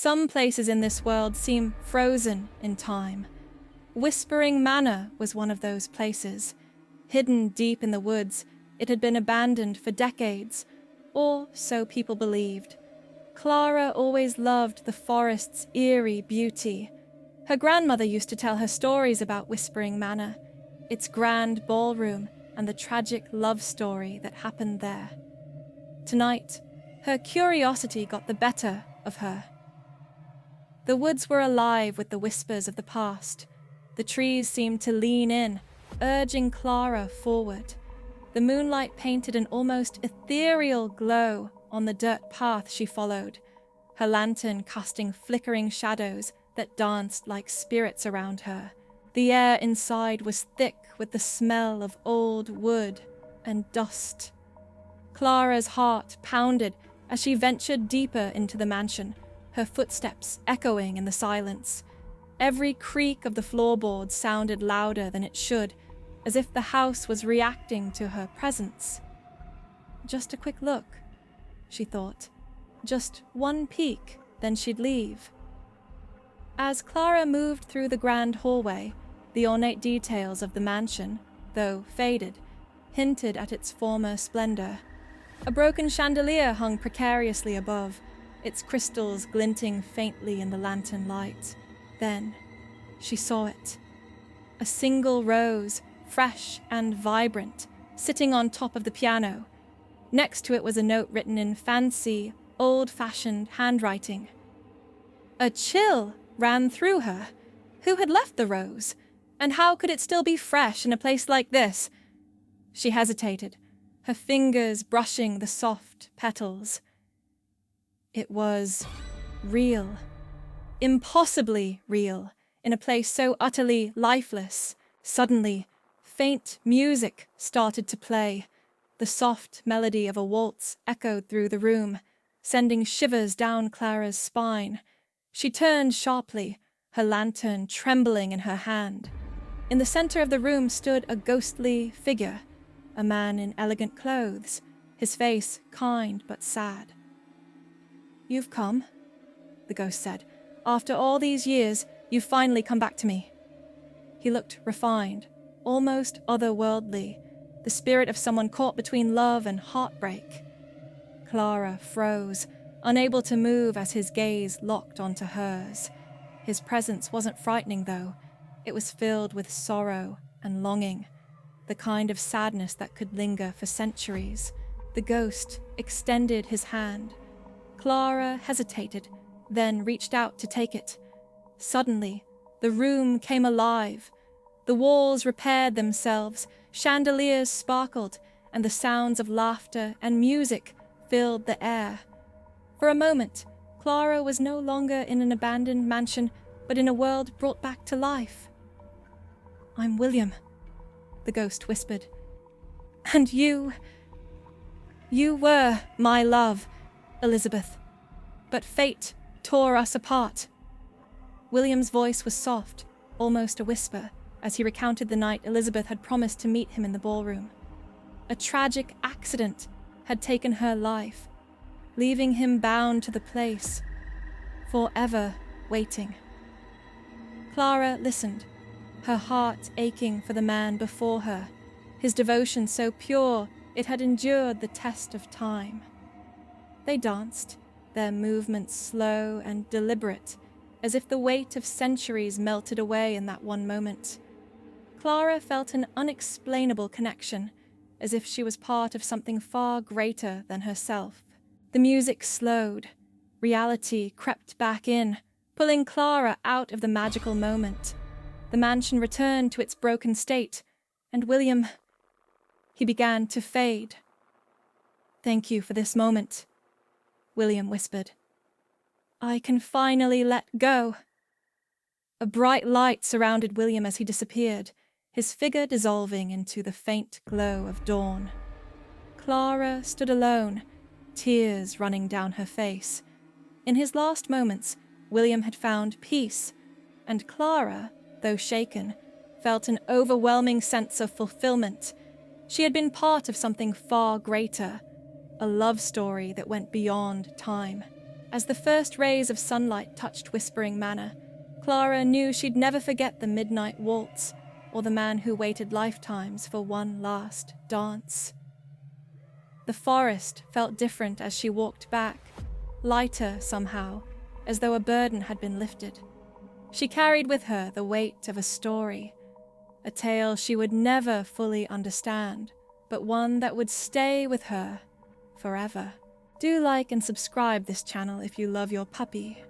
Some places in this world seem frozen in time. Whispering Manor was one of those places. Hidden deep in the woods, it had been abandoned for decades, or so people believed. Clara always loved the forest's eerie beauty. Her grandmother used to tell her stories about Whispering Manor, its grand ballroom, and the tragic love story that happened there. Tonight, her curiosity got the better of her. The woods were alive with the whispers of the past. The trees seemed to lean in, urging Clara forward. The moonlight painted an almost ethereal glow on the dirt path she followed, her lantern casting flickering shadows that danced like spirits around her. The air inside was thick with the smell of old wood and dust. Clara's heart pounded as she ventured deeper into the mansion, her footsteps echoing in the silence. Every creak of the floorboards sounded louder than it should, as if the house was reacting to her presence. Just a quick look, she thought. Just one peek, then she'd leave. As Clara moved through the grand hallway, the ornate details of the mansion, though faded, hinted at its former splendor. A broken chandelier hung precariously above, its crystals glinting faintly in the lantern light. Then she saw it. A single rose, fresh and vibrant, sitting on top of the piano. Next to it was a note written in fancy, old-fashioned handwriting. A chill ran through her. Who had left the rose? And how could it still be fresh in a place like this? She hesitated, her fingers brushing the soft petals. It was real. Impossibly real, in a place so utterly lifeless. Suddenly, faint music started to play. The soft melody of a waltz echoed through the room, sending shivers down Clara's spine. She turned sharply, her lantern trembling in her hand. In the center of the room stood a ghostly figure, a man in elegant clothes, his face kind but sad. "You've come," the ghost said. "After all these years, you've finally come back to me." He looked refined, almost otherworldly, the spirit of someone caught between love and heartbreak. Clara froze, unable to move as his gaze locked onto hers. His presence wasn't frightening, though. It was filled with sorrow and longing, the kind of sadness that could linger for centuries. The ghost extended his hand. Clara hesitated, then reached out to take it. Suddenly, the room came alive. The walls repaired themselves, chandeliers sparkled, and the sounds of laughter and music filled the air. For a moment, Clara was no longer in an abandoned mansion, but in a world brought back to life. "I'm William," the ghost whispered. "And you were my love, Elizabeth. But fate tore us apart." William's voice was soft, almost a whisper, as he recounted the night Elizabeth had promised to meet him in the ballroom. A tragic accident had taken her life, leaving him bound to the place, forever waiting. Clara listened, her heart aching for the man before her, his devotion so pure it had endured the test of time. They danced, their movements slow and deliberate, as if the weight of centuries melted away in that one moment. Clara felt an unexplainable connection, as if she was part of something far greater than herself. The music slowed. Reality crept back in, pulling Clara out of the magical moment. The mansion returned to its broken state, and William, he began to fade. "Thank you for this moment," William whispered. "I can finally let go." A bright light surrounded William as he disappeared, his figure dissolving into the faint glow of dawn. Clara stood alone, tears running down her face. In his last moments, William had found peace, and Clara, though shaken, felt an overwhelming sense of fulfillment. She had been part of something far greater, a love story that went beyond time. As the first rays of sunlight touched Whispering Manor, Clara knew she'd never forget the midnight waltz or the man who waited lifetimes for one last dance. The forest felt different as she walked back, lighter somehow, as though a burden had been lifted. She carried with her the weight of a story, a tale she would never fully understand, but one that would stay with her forever. Do like and subscribe this channel if you love your puppy.